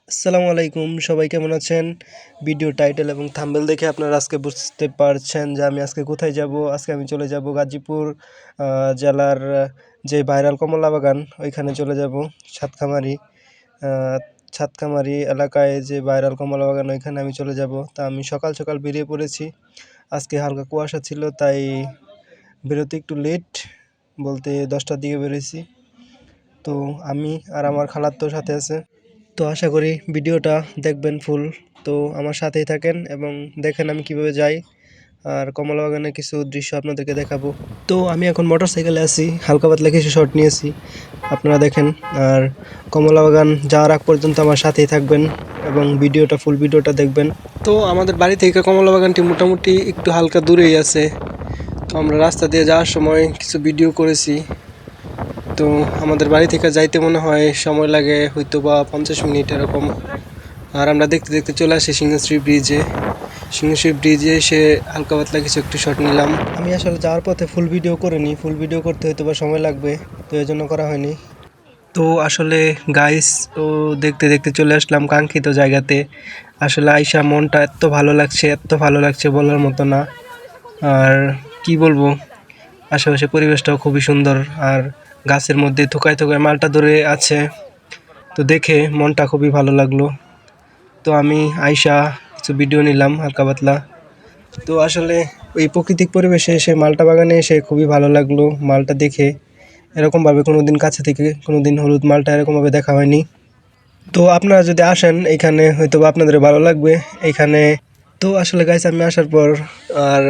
আসসালামু আলাইকুম, সবাই কেমন আছেন? ভিডিও টাইটেল এবং থাম্বনেল দেখে আপনারা আজকে বুঝতে পারছেন যে আমি আজকে কোথায় যাব। আজকে আমি চলে যাব গাজীপুর জেলার যে ভাইরাল কমলা বাগান ওইখানে চলে যাব। ছাতকামারি এলাকায় যে ভাইরাল কমলা বাগান ওইখানে আমি চলে যাব। তা আমি সকাল সকাল বেরিয়ে পড়েছি। আজকে হালকা কুয়াশা ছিল, তাই বেরোতে একটু লেট, বলতে 10টার দিকে বেরিয়েছি। তো আমি আর আমার খালাতো সাথে আছে। তো আশা করি ভিডিওটা দেখবেন ফুল। তো আমার সাথেই থাকেন এবং দেখেন আমি কিভাবে যাই আর কমলা বাগানের কিছু দৃশ্য আপনাদেরকে দেখাবো। তো আমি এখন মোটরসাইকেলে আছি, হালকা পাতলা কিছু শট নিয়েছি, আপনারা দেখেন। আর কমলা বাগান যাওয়ার আগ পর্যন্ত আমার সাথেই থাকবেন এবং ফুল ভিডিওটা দেখবেন। তো আমাদের বাড়ি থেকে কমলা বাগানটি মোটামুটি একটু হালকা দূরেই আছে। তো আমরা রাস্তা দিয়ে যাওয়ার সময় কিছু ভিডিও করেছি। তো আমাদের বাড়ি থেকে যাইতে মনে হয় সময় লাগে হয়তো বা 50 মিনিট এরকম। আর আমরা দেখতে দেখতে চলে আসি সিংহশ্রী ব্রিজে এসে হালকা পাতলা কিছু একটু শট নিলাম। আমি আসলে যাওয়ার পথে ফুল ভিডিও করিনি, ফুল ভিডিও করতে হয়তো বা সময় লাগবে, তো এই জন্য করা হয়নি। তো আসলে গাইস, তো দেখতে দেখতে চলে আসলাম কাঙ্ক্ষিত জায়গাতে। আসলে আইসা মনটা এত ভালো লাগছে বলার মতো না। আর কি বলবো, আশেপাশে পরিবেশটাও খুবই সুন্দর। আর গাছের মধ্যে থোকায় থোকায় মালটা ধরে আছে, তো দেখে মনটা খুবই ভালো লাগলো। তো আমি আইসা কিছু ভিডিও নিলাম হালকা পাতলা। তো আসলে ওই প্রাকৃতিক পরিবেশে এসে মালটা বাগানে এসে খুবই ভালো লাগলো। মালটা দেখে এরকমভাবে কোনোদিন কাছে থেকে কোনোদিন হলুদ মালটা এরকমভাবে দেখা হয়নি। তো আপনারা যদি আসেন এখানে হয়তো বা আপনাদের ভালো লাগবে এখানে। তো আসলে গাইস, আমি আসার পর আর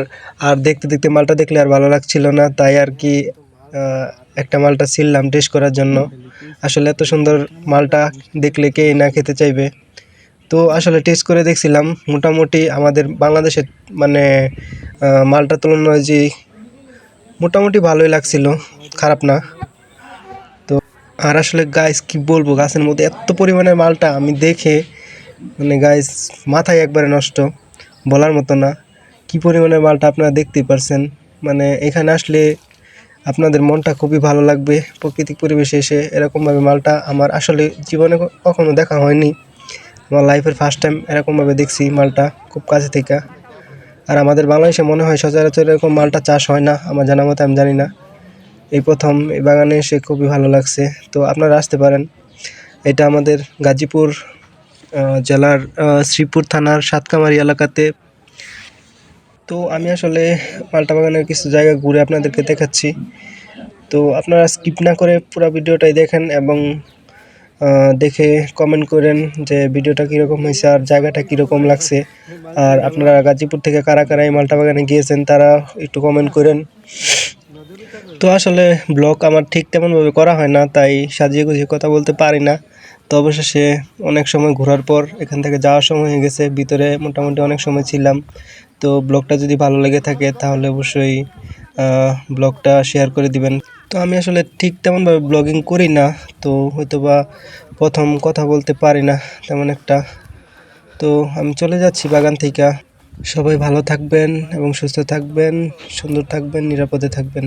আর দেখতে দেখতে মালটা দেখলে আর ভালো লাগছিল না, তাই আর কি একটা মালটা ছিললাম টেস্ট করার জন্য। আসলে এত সুন্দর মালটা দেখলে কে না খেতে চাইবে। তো আসলে টেস্ট করে দেখছিলাম, মোটামুটি আমাদের বাংলাদেশের মানে মালটার তুলনায় যে মোটামুটি ভালোই লাগছিল, খারাপ না। তো আর আসলে গাইস কি বলবো, গাছের মধ্যে এত পরিমাণে মালটা আমি দেখে মানে গাইস মাথায় একবারে নষ্ট, বলার মতো না। কি পরিমাণে মালটা আপনারা দেখতেই পারছেন। মানে এখানে আসলে আপনাদের মনটা খুবই ভালো লাগবে। প্রাকৃতিক পরিবেশে এসে এরকমভাবে মালটা আমার আসলে জীবনে কখনো দেখা হয়নি। আমার লাইফের ফার্স্ট টাইম এরকমভাবে দেখছি মালটা খুব কাছে থেকে। আর আমাদের বাংলাদেশে মনে হয় সচরাচর এরকম মালটা চাষ হয় না, আমার জানা মতে, আমি জানি না। এই প্রথম এই বাগানে এসে খুবই ভালো লাগছে। তো আপনারা আসতে পারেন। এটা আমাদের গাজীপুর জেলার শ্রীপুর থানার সাতকামারি এলাকাতে। তো আমি আসলে মালটা বাগানের কিছু জায়গা ঘুরে আপনাদেরকে দেখাচ্ছি। তো আপনারা স্কিপ না করে পুরো ভিডিওটাই দেখেন এবং দেখে কমেন্ট করেন যে ভিডিওটা কীরকম হয়েছে আর জায়গাটা কীরকম লাগছে। আর আপনারা গাজীপুর থেকে কারা কারা এই মালটা বাগানে গিয়েছেন তারা একটু কমেন্ট করেন। তো আসলে ব্লগ আমার ঠিক তেমনভাবে করা হয় না, তাই সাজিয়ে গুছিয়ে কথা বলতে পারি না। তো অবশেষে অনেক সময় ঘোরার পর এখান থেকে যাওয়ার সময় হয়ে গেছে, ভিতরে মোটামুটি অনেক সময় ছিলাম। তো ব্লগটা যদি ভালো লেগে থাকে তাহলে অবশ্যই ব্লগটা শেয়ার করে দিবেন। তো আমি আসলে ঠিক তেমনভাবে ব্লগিং করি না, তো হয়তো বা প্রথম কথা বলতে পারি না তেমন একটা। তো আমি চলে যাচ্ছি বাগান থেকে। সবাই ভালো থাকবেন এবং সুস্থ থাকবেন, সুন্দর থাকবেন, নিরাপদে থাকবেন।